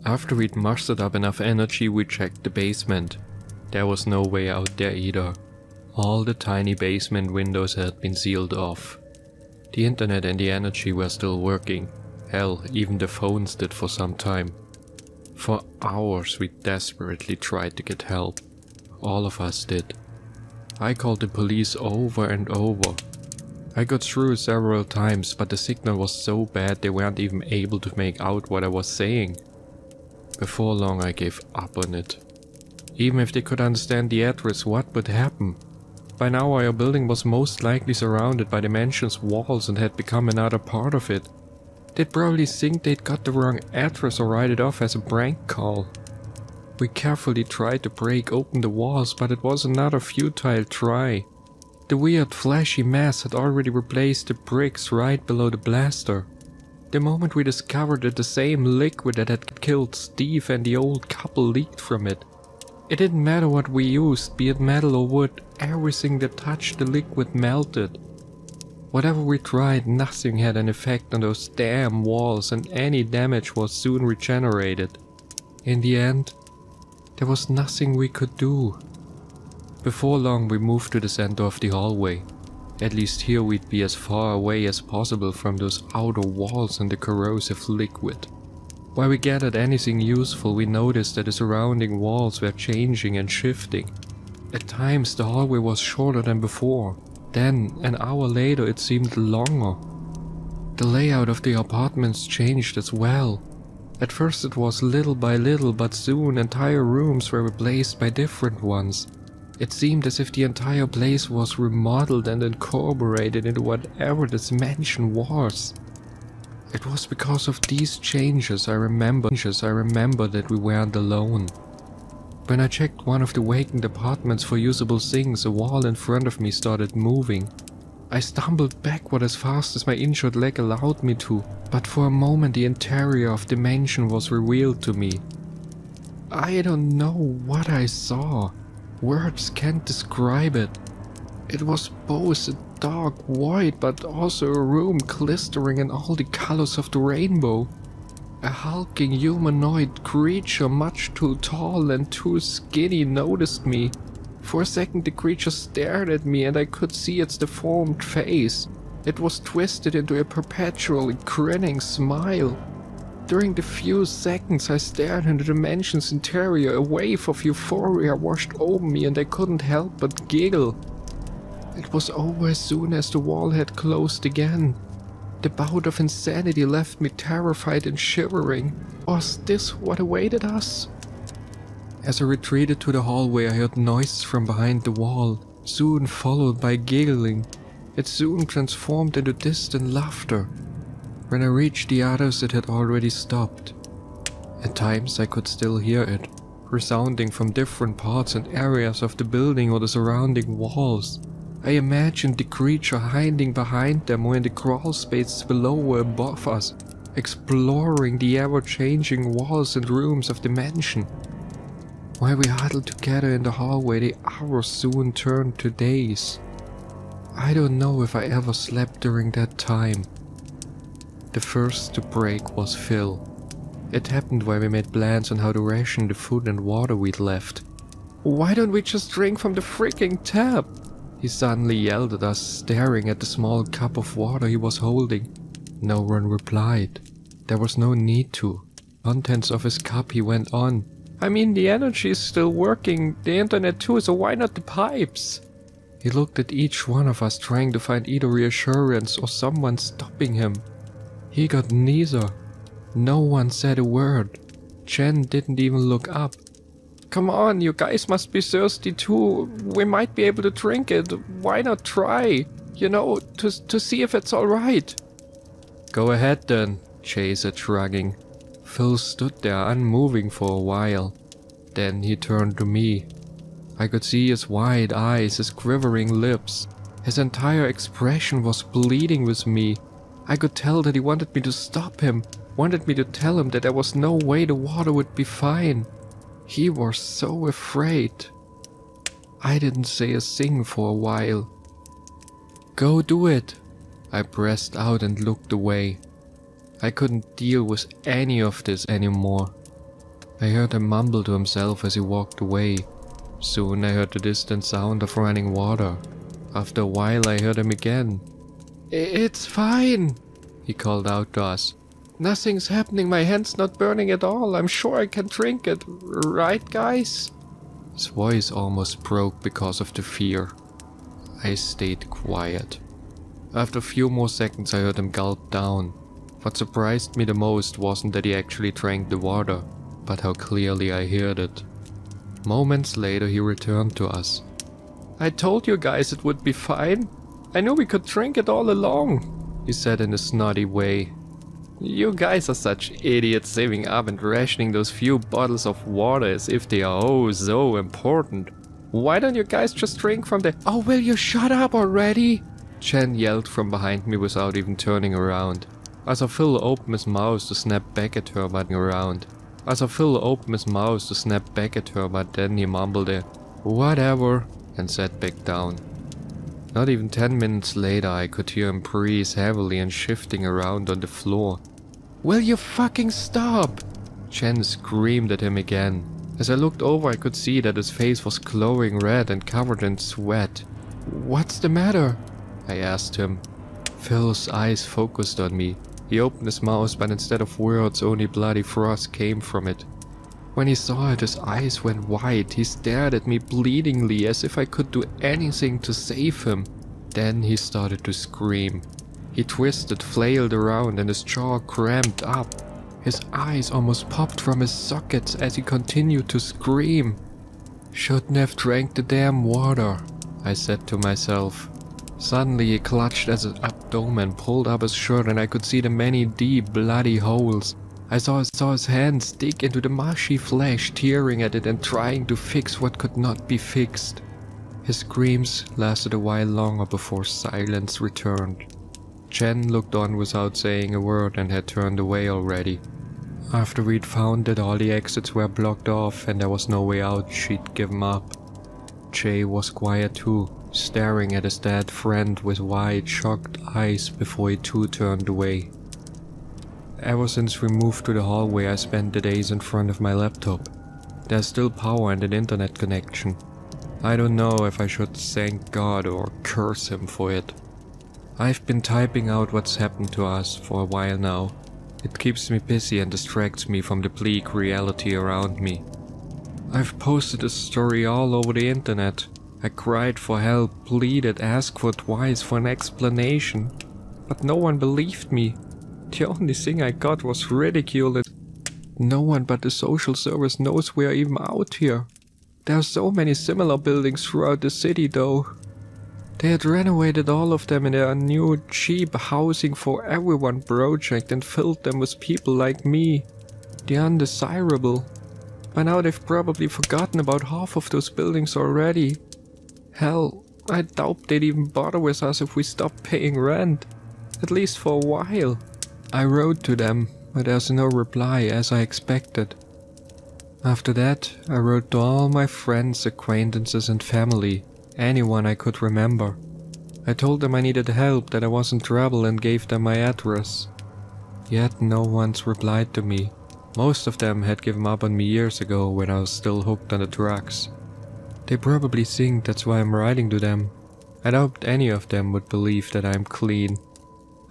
After we'd mustered up enough energy, we checked the basement. There was no way out there either. All the tiny basement windows had been sealed off. The internet and the energy were still working. Hell, even the phones did for some time. For hours we desperately tried to get help. All of us did. I called the police over and over. I got through several times, but the signal was so bad they weren't even able to make out what I was saying. Before long I gave up on it. Even if they could understand the address, what would happen? By now our building was most likely surrounded by the mansion's walls and had become another part of it. They'd probably think they'd got the wrong address or write it off as a prank call. We carefully tried to break open the walls, but it was another futile try. The weird flashy mess had already replaced the bricks right below the blaster. The moment we discovered that the same liquid that had killed Steve and the old couple leaked from it. It didn't matter what we used, be it metal or wood, everything that touched the liquid melted. Whatever we tried, nothing had an effect on those damn walls, and any damage was soon regenerated. In the end, there was nothing we could do. Before long we moved to the center of the hallway. At least here we'd be as far away as possible from those outer walls and the corrosive liquid. While we gathered anything useful, we noticed that the surrounding walls were changing and shifting. At times the hallway was shorter than before. Then, an hour later, it seemed longer. The layout of the apartments changed as well. At first it was little by little, but soon entire rooms were replaced by different ones. It seemed as if the entire place was remodeled and incorporated into whatever this mansion was. It was because of these changes I remember that we weren't alone. When I checked one of the vacant apartments for usable things, a wall in front of me started moving. I stumbled backward as fast as my injured leg allowed me to, but for a moment the interior of the mansion was revealed to me. I don't know what I saw. Words can't describe it. It was both a dark void, but also a room glistering in all the colors of the rainbow. A hulking humanoid creature much too tall and too skinny noticed me. For a second the creature stared at me and I could see its deformed face. It was twisted into a perpetually grinning smile. During the few seconds I stared into the mansion's interior, a wave of euphoria washed over me and I couldn't help but giggle. It was over as soon as the wall had closed again. The bout of insanity left me terrified and shivering. Was this what awaited us? As I retreated to the hallway, I heard noises from behind the wall, soon followed by giggling. It soon transformed into distant laughter. When I reached the others, it had already stopped. At times I could still hear it, resounding from different parts and areas of the building or the surrounding walls. I imagined the creature hiding behind them or in the crawl spaces below or above us, exploring the ever-changing walls and rooms of the mansion. While we huddled together in the hallway, the hours soon turned to days. I don't know if I ever slept during that time. The first to break was Phil. It happened while we made plans on how to ration the food and water we'd left. "Why don't we just drink from the freaking tap?" He suddenly yelled at us, staring at the small cup of water he was holding. No one replied. There was no need to. Contents of his cup, he went on. "I mean, the energy is still working, the internet too, so why not the pipes?" He looked at each one of us, trying to find either reassurance or someone stopping him. He got neither. No one said a word. Jen didn't even look up. "Come on, you guys must be thirsty too. We might be able to drink it. Why not try? You know, to see if it's alright." "Go ahead then," Jay said, shrugging. Phil stood there unmoving for a while. Then he turned to me. I could see his wide eyes, his quivering lips. His entire expression was pleading with me. I could tell that he wanted me to stop him, wanted me to tell him that there was no way the water would be fine. He was so afraid. I didn't say a thing for a while. "Go do it," I pressed out and looked away. I couldn't deal with any of this anymore. I heard him mumble to himself as he walked away. Soon I heard the distant sound of running water. After a while I heard him again. "It's fine," he called out to us. "Nothing's happening, my hand's not burning at all. I'm sure I can drink it. Right, guys?" His voice almost broke because of the fear. I stayed quiet. After a few more seconds I heard him gulp down. What surprised me the most wasn't that he actually drank the water, but how clearly I heard it. Moments later he returned to us. "I told you guys it would be fine. I knew we could drink it all along," he said in a snotty way. "You guys are such idiots, saving up and rationing those few bottles of water as if they are oh so important. Why don't you guys just drink from the— Oh, will you shut up already?" Chen yelled from behind me without even turning around. I saw Phil open his mouth to snap back at her, but then he mumbled a "whatever" and sat back down. Not even 10 minutes later I could hear him breathe heavily and shifting around on the floor. "Will you fucking stop?" Chen screamed at him again. As I looked over I could see that his face was glowing red and covered in sweat. "What's the matter?" I asked him. Phil's eyes focused on me. He opened his mouth, but instead of words only bloody froth came from it. When he saw it his eyes went wide. He stared at me pleadingly as if I could do anything to save him. Then he started to scream. He twisted, flailed around and his jaw cramped up. His eyes almost popped from his sockets as he continued to scream. "Shouldn't have drank the damn water," I said to myself. Suddenly he clutched at his abdomen, pulled up his shirt and I could see the many deep bloody holes. I saw his hands dig into the mushy flesh, tearing at it and trying to fix what could not be fixed. His screams lasted a while longer before silence returned. Chen looked on without saying a word and had turned away already. After we'd found that all the exits were blocked off and there was no way out, she'd given up. Jay was quiet too, staring at his dead friend with wide, shocked eyes before he too turned away. Ever since we moved to the hallway, I spent the days in front of my laptop. There's still power and an internet connection. I don't know if I should thank God or curse him for it. I've been typing out what's happened to us for a while now. It keeps me busy and distracts me from the bleak reality around me. I've posted this story all over the internet. I cried for help, pleaded, asked for twice for an explanation. But no one believed me. The only thing I got was ridicule and no one but the social service knows we're even out here. There are so many similar buildings throughout the city though. They had renovated all of them in their new cheap housing for everyone project and filled them with people like me, the undesirable. By now they've probably forgotten about half of those buildings already. Hell, I doubt they'd even bother with us if we stopped paying rent, at least for a while. I wrote to them, but there's no reply as I expected. After that, I wrote to all my friends, acquaintances and family, anyone I could remember. I told them I needed help, that I was in trouble and gave them my address. Yet no one's replied to me. Most of them had given up on me years ago when I was still hooked on the drugs. They probably think that's why I'm writing to them. I doubt any of them would believe that I'm clean.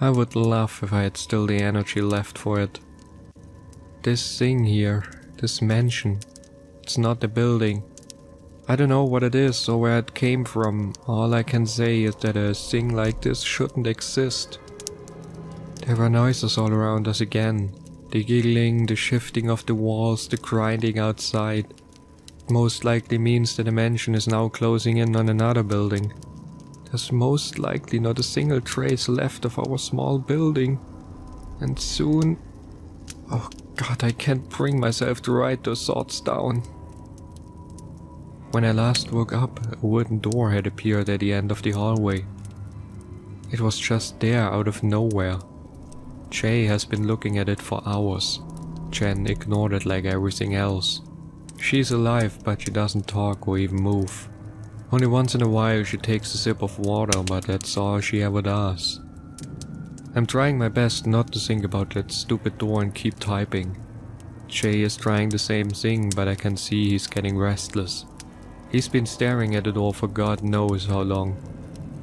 I would laugh if I had still the energy left for it. This thing here, this mansion, it's not a building. I don't know what it is or where it came from. All I can say is that a thing like this shouldn't exist. There are noises all around us again. The giggling, the shifting of the walls, the grinding outside. It most likely means that the mansion is now closing in on another building. There's most likely not a single trace left of our small building. And soon... Oh God, I can't bring myself to write those thoughts down. When I last woke up, a wooden door had appeared at the end of the hallway. It was just there out of nowhere. Jay has been looking at it for hours. Jen ignored it like everything else. She's alive, but she doesn't talk or even move. Only once in a while she takes a sip of water, but that's all she ever does. I'm trying my best not to think about that stupid door and keep typing. Jay is trying the same thing, but I can see he's getting restless. He's been staring at the door for God knows how long.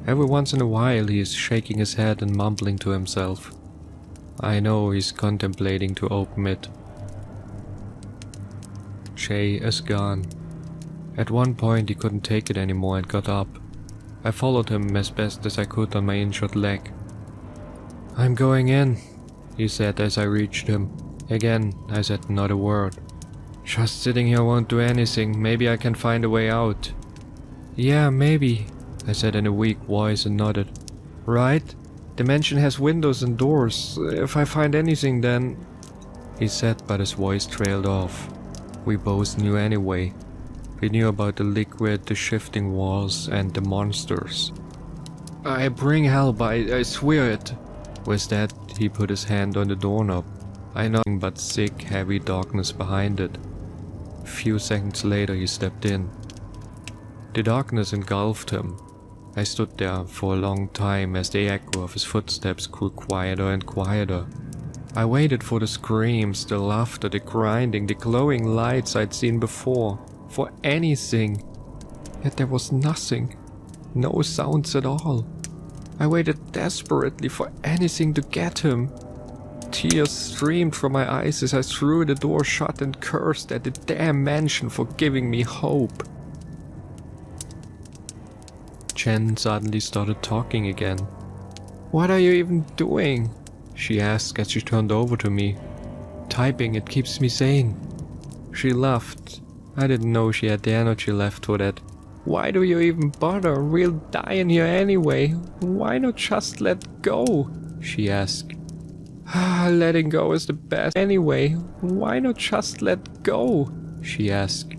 Every once in a while he is shaking his head and mumbling to himself. I know he's contemplating to open it. Jay is gone. At one point he couldn't take it anymore and got up. I followed him as best as I could on my injured leg. "I'm going in," he said as I reached him. Again, I said not a word. "Just sitting here won't do anything. Maybe I can find a way out." "Yeah, maybe," I said in a weak voice and nodded. "Right? The mansion has windows and doors. If I find anything then..." He said, but his voice trailed off. We both knew anyway. We knew about the liquid, the shifting walls, and the monsters. "I bring help, I swear it." With that, he put his hand on the doorknob. I know nothing but thick, heavy darkness behind it. A few seconds later he stepped in. The darkness engulfed him. I stood there for a long time as the echo of his footsteps grew quieter and quieter. I waited for the screams, the laughter, the grinding, the glowing lights I'd seen before. For anything. Yet there was nothing. No sounds at all. I waited desperately for anything to get him. Tears streamed from my eyes as I threw the door shut and cursed at the damn mansion for giving me hope. Jen suddenly started talking again. "What are you even doing?" she asked as she turned over to me. "Typing, it keeps me sane." She laughed. I didn't know she had the energy left for that. "Why do you even bother? We'll die in here anyway. Why not just let go?" she asked. "Letting go is the best anyway. Why not just let go?" she asked.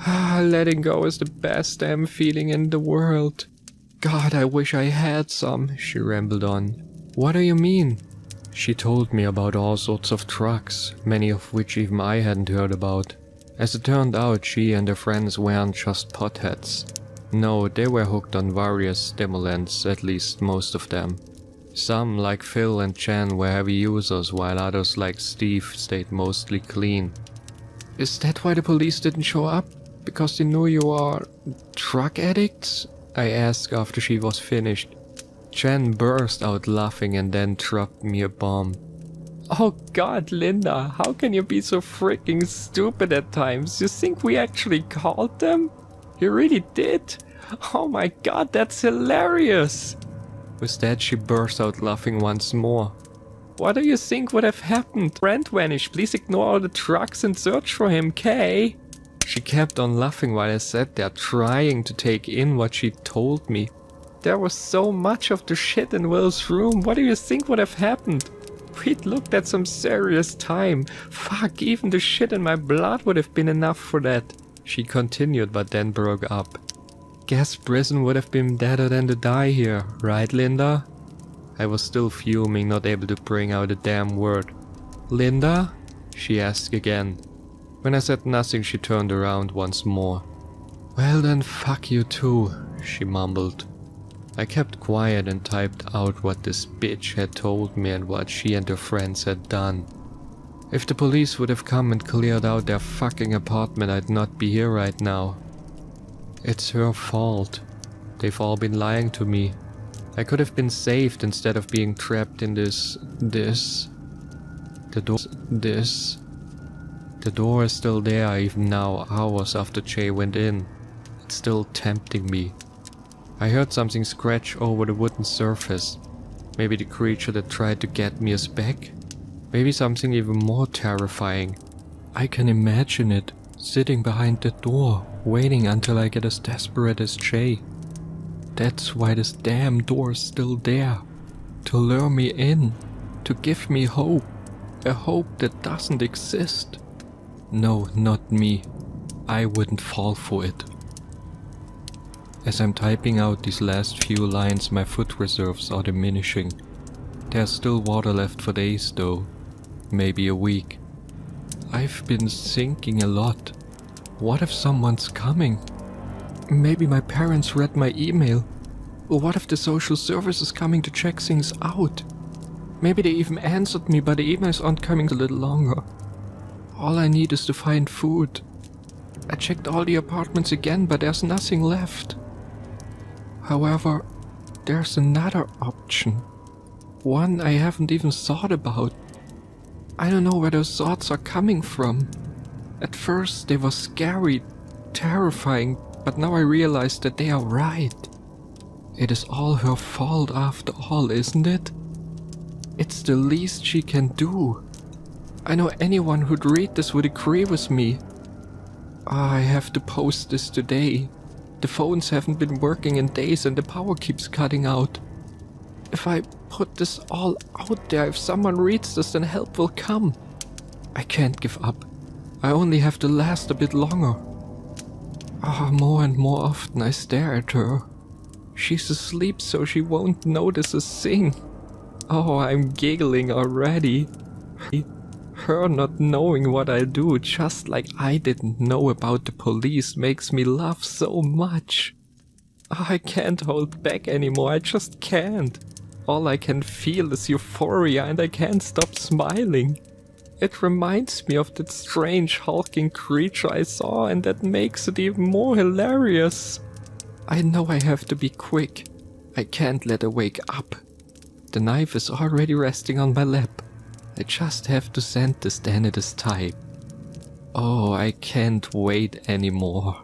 "Letting go is the best damn feeling in the world. God, I wish I had some," she rambled on. "What do you mean?" She told me about all sorts of drugs, many of which even I hadn't heard about. As it turned out, she and her friends weren't just potheads. No, they were hooked on various stimulants, at least most of them. Some, like Phil and Jen, were heavy users, while others, like Steve, stayed mostly clean. "Is that why the police didn't show up? Because they knew you are drug addicts?" I asked after she was finished. Jen burst out laughing and then dropped me a bomb. "Oh God, Linda, how can you be so freaking stupid at times? You think we actually called them? You really did? Oh my God, that's hilarious!" With that, she burst out laughing once more. "What do you think would have happened? Brent vanished. Please ignore all the drugs and search for him, Kay." She kept on laughing while I sat there trying to take in what she told me. There was so much of the shit in Will's room. What do you think would have happened? We'd looked at some serious time. Fuck, even the shit in my blood would have been enough for that. She continued, but then broke up. Guess prison would have been better than to die here, right, Linda? I was still fuming, not able to bring out a damn word. "Linda?" she asked again. When I said nothing, she turned around once more. "Well then, fuck you too," she mumbled. I kept quiet and typed out what this bitch had told me and what she and her friends had done. If the police would have come and cleared out their fucking apartment, I'd not be here right now. It's her fault. They've all been lying to me. I could have been saved instead of being trapped in this. The door is still there even now, hours after Jay went in. It's still tempting me. I heard something scratch over the wooden surface. Maybe the creature that tried to get me is back? Maybe something even more terrifying. I can imagine it, sitting behind the door, waiting until I get as desperate as Jay. That's why this damn door is still there. To lure me in, to give me hope. A hope that doesn't exist. No, not me. I wouldn't fall for it. As I'm typing out these last few lines, my food reserves are diminishing. There's still water left for days though. Maybe a week. I've been thinking a lot. What if someone's coming? Maybe my parents read my email. Or what if the social service is coming to check things out? Maybe they even answered me, but the emails aren't coming a little longer. All I need is to find food. I checked all the apartments again, but there's nothing left. However, there's another option. One I haven't even thought about. I don't know where those thoughts are coming from. At first they were scary, terrifying, but now I realize that they are right. It is all her fault after all, isn't it? It's the least she can do. I know anyone who'd read this would agree with me. I have to post this today. The phones haven't been working in days and the power keeps cutting out. If I put this all out there, if someone reads this, then help will come. I can't give up. I only have to last a bit longer. More and more often I stare at her. She's asleep, so she won't notice a thing. I'm giggling already. Her not knowing what I do, just like I didn't know about the police, makes me laugh so much. I can't hold back anymore, I just can't. All I can feel is euphoria and I can't stop smiling. It reminds me of that strange hulking creature I saw, and that makes it even more hilarious. I know I have to be quick. I can't let her wake up. The knife is already resting on my lap. I just have to send this, then it is time. I can't wait anymore.